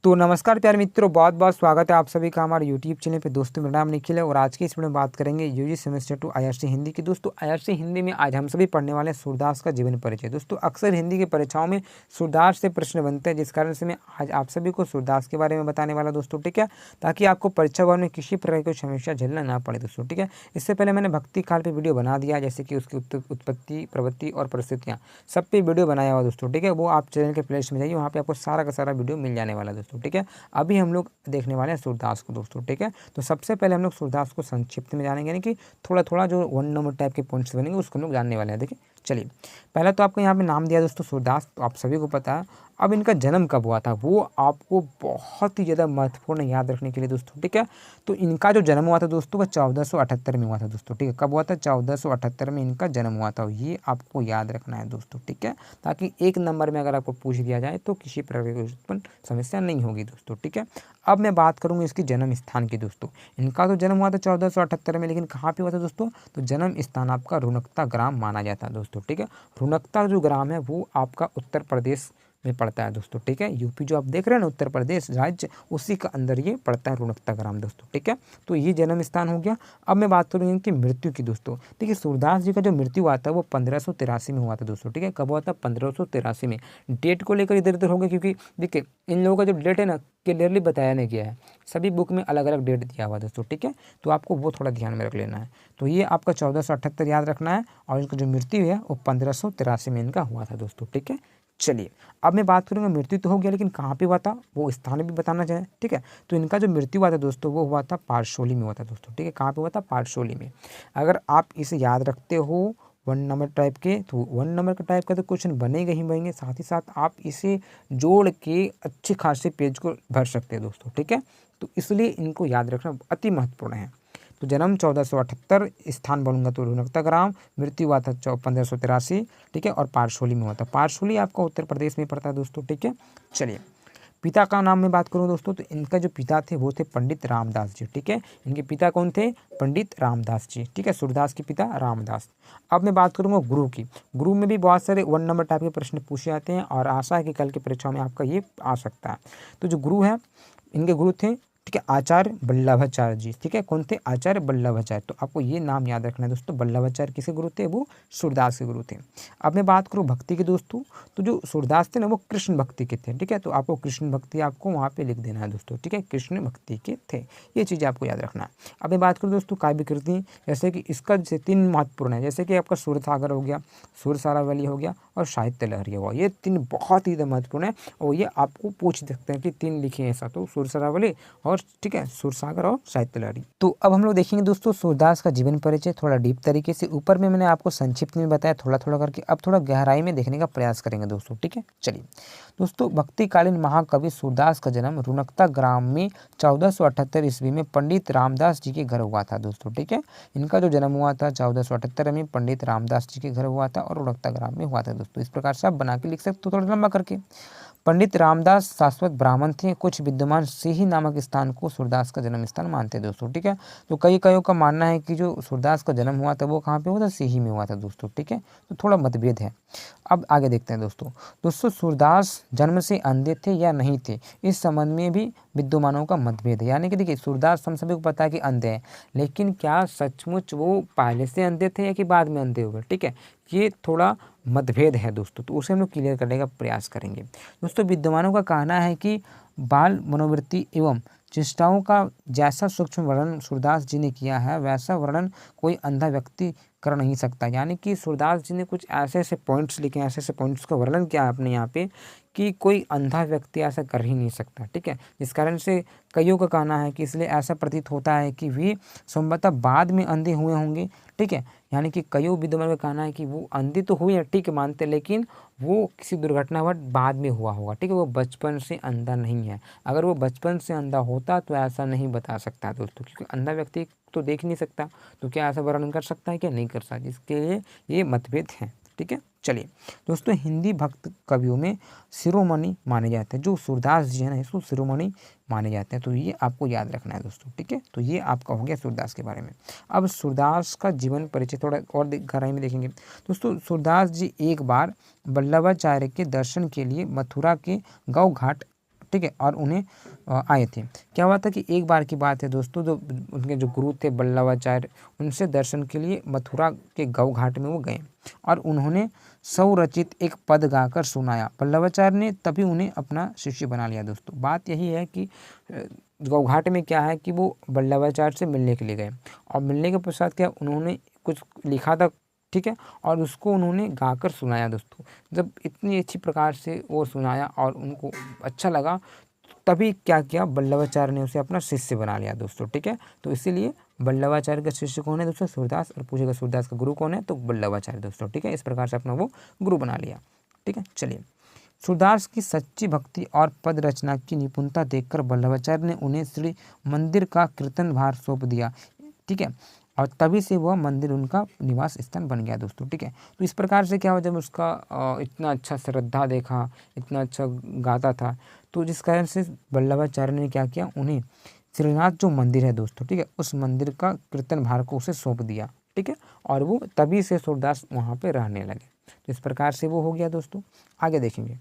तो नमस्कार प्यारे मित्रों, बहुत बहुत स्वागत है आप सभी का हमारे यूट्यूब चैनल पे। दोस्तों मेरा नाम निखिल है और आज की इस वीडियो में बात करेंगे यूजी सेमेस्टर 2 आईआरसी हिंदी की। दोस्तों आईआरसी हिंदी में आज हम सभी पढ़ने वाले हैं सूरदास का जीवन परिचय। दोस्तों अक्सर हिंदी की परीक्षाओं में सूरदास से प्रश्न बनते हैं, जिस कारण से मैं आज आप सभी को सूरदास के बारे में बताने वाला दोस्तों, ठीक है, ताकि आपको परीक्षा भवन में किसी प्रकार की समस्या झेलना ना पड़े दोस्तों, ठीक है। इससे पहले मैंने भक्ति काल पर वीडियो बना दिया, जैसे कि उसकी उत्पत्ति, प्रवृत्ति और परिस्थितियाँ, सब पे वीडियो बनाया हुआ दोस्तों, ठीक है। वो आप चैनल के प्लेलिस्ट में जाइए, वहाँ पे आपको सारा का सारा वीडियो मिल जाने वाला दोस्तों, ठीक है। अभी हम लोग देखने वाले हैं सूरदास को दोस्तों, ठीक है। तो सबसे पहले हम लोग सूरदास को संक्षिप्त में जानेंगे, यानी कि थोड़ा थोड़ा जो 1 नंबर टाइप के पॉइंट्स बनेंगे उसको हम लोग जानने वाले हैं। देखिए चलिए, पहले तो आपको यहाँ पे नाम दिया दोस्तों सूरदास, तो आप सभी को पता है। अब इनका जन्म कब हुआ था वो आपको बहुत ही ज़्यादा महत्वपूर्ण याद रखने के लिए दोस्तों, ठीक है। तो इनका जो जन्म हुआ था दोस्तों, वह 1478 में हुआ था दोस्तों, ठीक है। कब हुआ था? 1478 में इनका जन्म हुआ था। ये आपको याद रखना है दोस्तों, ठीक है, ताकि 1 नंबर में अगर आपको पूछ दिया जाए तो किसी प्रकार की उत्पन्न समस्या नहीं होगी दोस्तों, ठीक है। अब मैं बात करूँगा इसकी जन्म स्थान की दोस्तों। इनका तो जन्म हुआ था 1478 में, लेकिन कहाँ पे हुआ था दोस्तों? तो जन्म स्थान आपका रुनकता ग्राम माना जाता है दोस्तों, ठीक है। रुनकता जो ग्राम है वो आपका उत्तर प्रदेश में पड़ता है दोस्तों, ठीक है। यूपी जो आप देख रहे हैं ना, उत्तर प्रदेश राज्य, उसी का अंदर ये पड़ता है रुनकता ग्राम दोस्तों, ठीक है। तो ये जन्म स्थान हो गया। अब मैं बात करूँगी इनकी मृत्यु की दोस्तों। देखिए सूरदास जी का जो मृत्यु हुआ था वो 1583 में हुआ था दोस्तों, ठीक है। कब हुआ था? 1583 में। डेट को लेकर इधर उधर हो गया, क्योंकि देखिए इन लोगों का जो डेट है ना, क्लियरली बताया नहीं गया है। सभी बुक में अलग अलग डेट दिया हुआ दोस्तों, ठीक है। तो आपको वो थोड़ा ध्यान में रख लेना है। तो ये आपका 1478 याद रखना है, और इनका जो मृत्यु है वो 1583 में इनका हुआ था दोस्तों, ठीक है। चलिए, अब मैं बात करूँगा, मृत्यु तो हो गया, लेकिन कहाँ पे हुआ था वो स्थान भी बताना चाहिए, ठीक है। तो इनका जो मृत्यु हुआ था दोस्तों वो हुआ था पारसोली में हुआ था दोस्तों, ठीक है। कहाँ पे हुआ था? पारसोली में। अगर आप इसे याद रखते हो 1 नंबर टाइप के, तो 1 नंबर का टाइप का तो क्वेश्चन बनेगा ही बनेंगे, साथ ही साथ आप इसे जोड़ के अच्छे खासे पेज को भर सकते हैं दोस्तों, ठीक है। तो इसलिए इनको याद रखना अति महत्वपूर्ण है। तो जन्म 1478, स्थान बोलूँगा तो रुनकता ग्राम, मृत्यु हुआ था 1583, ठीक है, और पारसोली में हुआ था। पारसोली आपका उत्तर प्रदेश में पड़ता है दोस्तों, ठीक है। चलिए, पिता का नाम में बात करूँ दोस्तों, तो इनका जो पिता थे वो थे पंडित रामदास जी, ठीक है। इनके पिता कौन थे? पंडित रामदास जी, ठीक है। सूरदास के पिता रामदास। अब मैं बात करूँगा गुरु की। गुरु में भी बहुत सारे 1 नंबर टाइप के प्रश्न पूछे जाते हैं, और आशा है कि कल की परीक्षा में आपका ये आ सकता है। तो जो गुरु है, इनके गुरु थे, ठीक है, आचार्य वल्लभाचार्य जी, ठीक है। कौन थे? आचार्य वल्लभाचार्य। तो आपको ये नाम याद रखना है दोस्तों। वल्लभाचार्य किसके गुरु थे? वो सूरदास के गुरु थे। अब मैं बात करूँ भक्ति की दोस्तों, तो जो सूरदास थे ना वो कृष्ण भक्ति के थे, ठीक है। तो आपको कृष्ण भक्ति आपको वहाँ पे लिख देना है दोस्तों, ठीक है। कृष्ण भक्ति के थे, ये चीज़ें आपको याद रखना है। अब मैं बात करूँ दोस्तों काव्य कृति, जैसे कि इसका जैसे 3 महत्वपूर्ण है, जैसे कि आपका सूरसागर हो गया, सुरसारावली हो गया, और साहित्य लहरी हुआ। ये 3 बहुत ही महत्वपूर्ण है, और ये आपको पूछ सकते हैं कि 3 लिखे हैं ऐसा, तो सुरसारावली और, ठीक है, सुरसागर और साहित्य लहरी। तो अब हम लोग देखेंगे दोस्तों सूरदास का जीवन परिचय थोड़ा डीप तरीके से। ऊपर में मैंने आपको संक्षिप्त में बताया थोड़ा थोड़ा करके, अब थोड़ा गहराई में देखने का प्रयास करेंगे दोस्तों, ठीक है। चलिए दोस्तों, भक्तिकालीन महाकवि सूरदास का जन्म रुनकता ग्राम में 1478 ईस्वी में पंडित रामदास जी के घर हुआ था दोस्तों, ठीक है। इनका जो जन्म हुआ था 1478 में पंडित रामदास जी के घर हुआ था, और रुनकता ग्राम में हुआ था दोस्तों। इस प्रकार से आप बना के लिख सकते हो थोड़ा लंबा करके। पंडित रामदास शाश्वत ब्राह्मण थे। कुछ विद्वान सिही नामक स्थान को सूरदास का जन्म स्थान मानते हैं दोस्तों, ठीक है। तो कईयों का मानना है कि जो सूरदास का जन्म हुआ था वो कहाँ पे हुआ था? सिही में हुआ था दोस्तों, ठीक है। तो थोड़ा मतभेद है। अब आगे देखते हैं दोस्तों सूरदास जन्म से अंधे थे या नहीं थे, इस संबंध में भी विद्वानों का मतभेद है। यानी कि देखिए सूरदास हम सभी को पता है कि अंधे हैं, लेकिन क्या सचमुच वो पहले से अंधे थे या कि बाद में अंधे हुए, ठीक है। ये थोड़ा मतभेद है दोस्तों, तो उसे हम लोग क्लियर करने का प्रयास करेंगे दोस्तों। विद्वानों का कहना है कि बाल मनोवृत्ति एवं चेष्टाओं का जैसा सूक्ष्म वर्णन सूरदास जी ने किया है, वैसा वर्णन कोई अंधा व्यक्ति कर नहीं सकता। यानी कि सूरदास जी ने कुछ ऐसे ऐसे पॉइंट्स लिखे हैं, ऐसे ऐसे पॉइंट्स का वर्णन किया है अपने यहाँ पे, कि कोई अंधा व्यक्ति ऐसा कर ही नहीं सकता, ठीक है। जिस कारण से कईयों का कहना है कि इसलिए ऐसा प्रतीत होता है कि वे संभवतः बाद में अंधे हुए होंगे, ठीक है। यानी कि कईयों विद्वानों का कहना है कि वो अंधे तो हुए, ठीक है, मानते, लेकिन वो किसी दुर्घटनावश बाद में हुआ होगा, ठीक है। वो बचपन से अंधा नहीं है। अगर वो बचपन से अंधा होता तो ऐसा नहीं बता सकता दोस्तों, क्योंकि अंधा व्यक्ति तो देख नहीं सकता, तो क्या ऐसा वर्णन कर सकता है? क्या नहीं कर सकता। इसके लिए ये मतभेद है, ठीक है। चलिए दोस्तों, हिंदी भक्त कवियों में शिरोमणि माने जाते हैं। जो सूरदास जी है ना, इसको शिरोमणि माने जाते हैं। तो ये आपको याद रखना है दोस्तों, ठीक है। तो ये आपका हो गया सूरदास के बारे में। अब सूरदास का जीवन परिचय थोड़ा और गहराई में देखेंगे दोस्तों। सूरदास जी एक बार वल्लभाचार्य के दर्शन के लिए मथुरा के गौ घाट ठीक है, और उन्हें आए थे। क्या हुआ था कि एक बार की बात है दोस्तों, जो उनके जो गुरु थे बल्लभाचार्य, उनसे दर्शन के लिए मथुरा के गौ घाट में वो गए और उन्होंने स्वरचित एक पद गाकर सुनाया। बल्लभाचार्य ने तभी उन्हें अपना शिष्य बना लिया दोस्तों। बात यही है कि गौघाट में क्या है कि वो बल्लभाचार्य से मिलने के लिए गए और मिलने के पश्चात क्या उन्होंने कुछ लिखा था, ठीक है, और उसको उन्होंने गाकर सुनाया दोस्तों। जब इतनी अच्छी प्रकार से वो सुनाया और उनको अच्छा लगा, तभी क्या किया, बल्लभाचार्य ने उसे अपना शिष्य बना लिया दोस्तों, ठीक है। तो इसीलिए बल्लभाचार्य का शिष्य कौन है दोस्तों, सूरदास। और पूछेगा सूरदास का गुरु कौन है, तो बल्लभाचार्य दोस्तों, ठीक है। इस प्रकार से अपना वो गुरु बना लिया, ठीक है। चलिए, सूरदास की सच्ची भक्ति और पद रचना की निपुणता देखकर बल्लभाचार्य ने उन्हें श्री मंदिर का कीर्तन भार सौंप दिया, ठीक है, और तभी से वह मंदिर उनका निवास स्थान बन गया दोस्तों, ठीक है। तो इस प्रकार से क्या हुआ, जब उसका इतना अच्छा श्रद्धा देखा, इतना अच्छा गाता था, तो जिस कारण से बल्लभाचार्य ने क्या किया, उन्हें श्रीनाथ जो मंदिर है दोस्तों, ठीक है, उस मंदिर का कीर्तन भार को उसे सौंप दिया, ठीक है, और वो तभी से सूरदास वहाँ पे रहने लगे। तो इस प्रकार से वो हो गया दोस्तों। आगे देखेंगे,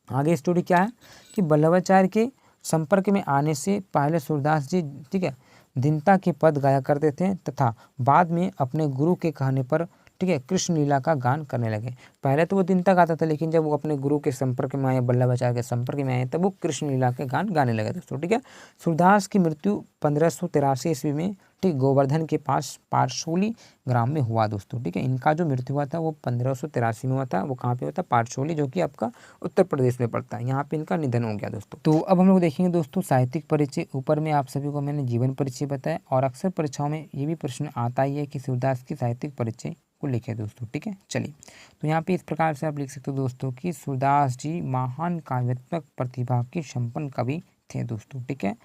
आगे स्टोरी क्या है कि बल्लभाचार्य के संपर्क में आने से पहले सूरदास जी, ठीक है, दीनता के पद गाया करते थे तथा बाद में अपने गुरु के कहने पर, ठीक है, कृष्ण लीला का गान करने लगे। पहले तो वो दीनता गाता था, लेकिन जब वो अपने गुरु के संपर्क में आए, बल्लभाचार्य के संपर्क में आए, तब वो कृष्ण लीला के गान गाने लगे दोस्तों, ठीक है। सूरदास की मृत्यु 1583 ईस्वी में, ठीक, गोवर्धन के पास पारसोली ग्राम में हुआ दोस्तों, ठीक है। इनका जो मृत्यु हुआ था वो 1583 में हुआ था। वो कहाँ पे हुआ था, पारसोली, जो कि आपका उत्तर प्रदेश में पड़ता है। यहाँ पे इनका निधन हो गया दोस्तों। तो अब हम लोग देखेंगे दोस्तों साहित्यिक परिचय। ऊपर में आप सभी को मैंने जीवन परिचय बताया और अक्सर परीक्षाओं में ये भी प्रश्न आता ही है कि सूरदास की साहित्यिक परिचय को लिखे दोस्तों, ठीक है। चलिए, तो यहाँ पे इस प्रकार से आप लिख सकते हो दोस्तों कि सूरदास जी महान काव्यात्मक प्रतिभा के संपन्न कवि थे दोस्तों, ठीक है।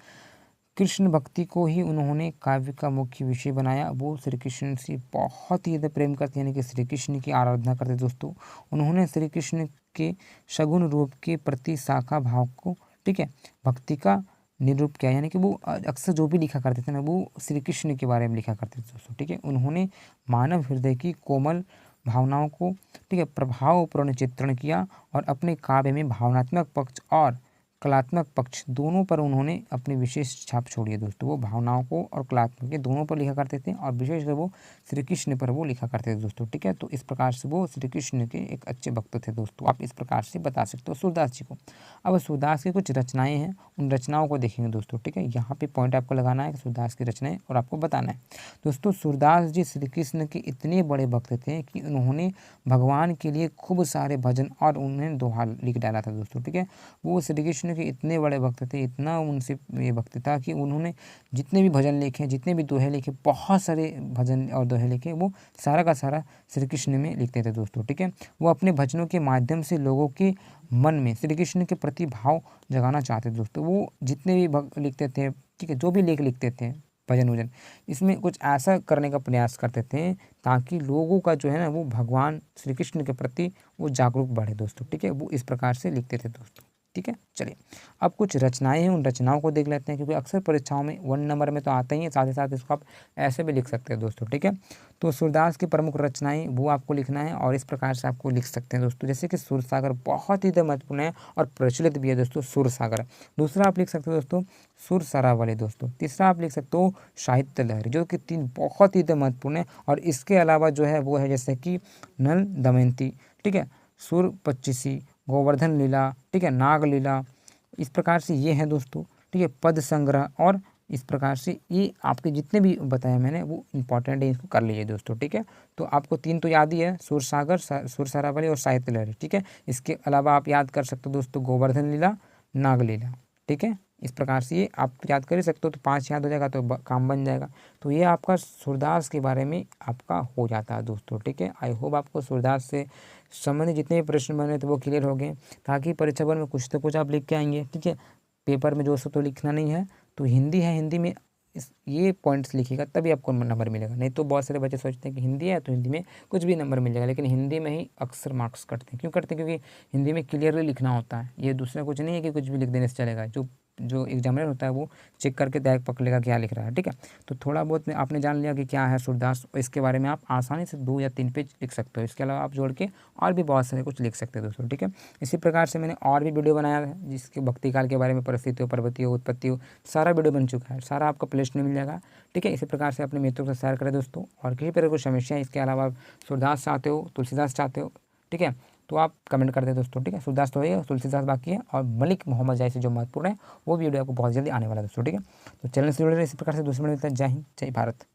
कृष्ण भक्ति को ही उन्होंने काव्य का मुख्य विषय बनाया। वो श्री कृष्ण से बहुत ही ज़्यादा प्रेम करते, यानी कि श्री कृष्ण की आराधना करते दोस्तों। उन्होंने श्री कृष्ण के सगुण रूप के प्रति शाखा भाव को, ठीक है, भक्ति का निरूप किया, यानी कि वो अक्सर जो भी लिखा करते थे ना, वो श्री कृष्ण के बारे में लिखा करते थे दोस्तों, ठीक है। उन्होंने मानव हृदय की कोमल भावनाओं को, ठीक है, प्रभावपूर्ण चित्रण किया और अपने काव्य में भावनात्मक पक्ष और कलात्मक पक्ष दोनों पर उन्होंने अपनी विशेष छाप छोड़ी है दोस्तों। वो भावनाओं को और कलात्मक के दोनों पर लिखा करते थे और विशेषकर वो श्री कृष्ण पर वो लिखा करते थे दोस्तों, ठीक है। तो इस प्रकार से वो श्री कृष्ण के एक अच्छे भक्त थे दोस्तों। आप इस प्रकार से बता सकते हो सूरदास जी को। अब सूरदास की कुछ रचनाएं हैं, उन रचनाओं को देखेंगे दोस्तों, ठीक है। यहाँ पे पॉइंट आपको लगाना है कि सूरदास की रचनाएं, और आपको बताना है दोस्तों। सूरदास जी श्री कृष्ण के इतने बड़े भक्त थे कि उन्होंने भगवान के लिए खूब सारे भजन और उन्हें दोहा लिख डाला था दोस्तों, ठीक है। वो श्री कृष्ण के इतने बड़े भक्त थे, इतना उनसे ये भक्त था कि उन्होंने जितने भी भजन लिखे, जितने भी दोहे लिखे, बहुत सारे भजन और दोहे लिखे, वो सारा का सारा श्री कृष्ण में लिखते थे दोस्तों, ठीक है। वो अपने भजनों के माध्यम से लोगों के मन में श्री कृष्ण के प्रति भाव जगाना चाहते थे दोस्तों। वो जितने भी लिखते थे, ठीक है, जो भी लेख लिखते थे, भजन वजन, इसमें कुछ ऐसा करने का प्रयास करते थे ताकि लोगों का जो है ना, वो भगवान श्री कृष्ण के प्रति वो जागरूक बढ़े दोस्तों, ठीक है। वो इस प्रकार से लिखते थे दोस्तों, ठीक है। चलिए, अब कुछ रचनाएं हैं, उन रचनाओं को देख लेते हैं, क्योंकि अक्सर परीक्षाओं में 1 नंबर में तो आता ही है, साथ ही साथ इसको आप ऐसे भी लिख सकते हैं दोस्तों, ठीक है। तो सूरदास की प्रमुख रचनाएं वो आपको लिखना है और इस प्रकार से आपको लिख सकते हैं दोस्तों। जैसे कि सूरसागर बहुत ही महत्वपूर्ण है और प्रचलित भी है दोस्तों, सूरसागर। दूसरा आप लिख सकते हो दोस्तों सुरसरावली दोस्तों। तीसरा आप लिख सकते हो साहित्य लहरी, जो कि 3 बहुत ही महत्वपूर्ण है। और इसके अलावा जो है वो है जैसे कि नल दमयंती, ठीक है, सुर 25, गोवर्धन लीला, ठीक है, नाग लीला, इस प्रकार से ये है दोस्तों, ठीक है, पद संग्रह। और इस प्रकार से ये आपके जितने भी बताया मैंने वो इंपॉर्टेंट है, इसको कर लीजिए दोस्तों, ठीक है। तो आपको 3 तो याद ही है, सुरसागर, सुरसरावली और साहित्य लहरी, ठीक है। इसके अलावा आप याद कर सकते हो दोस्तों गोवर्धन लीला, नाग लीला, ठीक है। इस प्रकार से ये आप याद कर ही सकते हो, तो 5 याद हो जाएगा तो काम बन जाएगा। तो ये आपका सूरदास के बारे में आपका हो जाता है दोस्तों, ठीक है। आई होप आपको सूरदास से संबंधित जितने भी प्रश्न बने थे वो क्लियर हो गए, ताकि परीक्षा भर में कुछ तो कुछ आप लिख के आएंगे, ठीक है। पेपर में जो सो तो लिखना नहीं है, तो हिंदी है, हिंदी में ये पॉइंट्स लिखिएगा तभी आपको नंबर मिलेगा। नहीं तो बहुत सारे बच्चे सोचते हैं कि हिंदी है तो हिंदी में कुछ भी नंबर मिल जाएगा, लेकिन हिंदी में ही अक्सर मार्क्स कटते हैं। क्यों कटते हैं? क्योंकि हिंदी में क्लियरली लिखना होता है। ये दूसरा कुछ नहीं है कि कुछ भी लिख देने से चलेगा। जो जो एग्जामिनर होता है वो चेक करके दाग पकड़ लेगा क्या लिख रहा है, ठीक है। तो थोड़ा बहुत में आपने जान लिया कि क्या है सूरदास, इसके बारे में आप आसानी से 2 या 3 पेज लिख सकते हो। इसके अलावा आप जोड़ के और भी बहुत सारे कुछ लिख सकते हैं दोस्तों, ठीक है। इसी प्रकार से मैंने और भी वीडियो बनाया है जिसके भक्ति काल के बारे में, परिस्थितियों, पर्वतियों, उत्पत्तियों, सारा वीडियो बन चुका है, सारा आपको प्लेलिस्ट में मिल जाएगा, ठीक है। इसी प्रकार से अपने मित्रों के साथ शेयर करें दोस्तों। और किसी प्रकार की समस्या, इसके अलावा आप सूरदास चाहते हो, तुलसीदास चाहते हो, ठीक है, तो आप कमेंट कर दें दोस्तों, ठीक है। सूरदास तो है, तुलसीदास बाकी है, और मलिक मोहम्मद जैसे जो महत्वपूर्ण है वो वीडियो आपको बहुत जल्दी आने वाला है दोस्तों, ठीक है। तो चैनल से जुड़े रहे इसी प्रकार से। दूसरे में मिलता है। जय हिंद, जय भारत।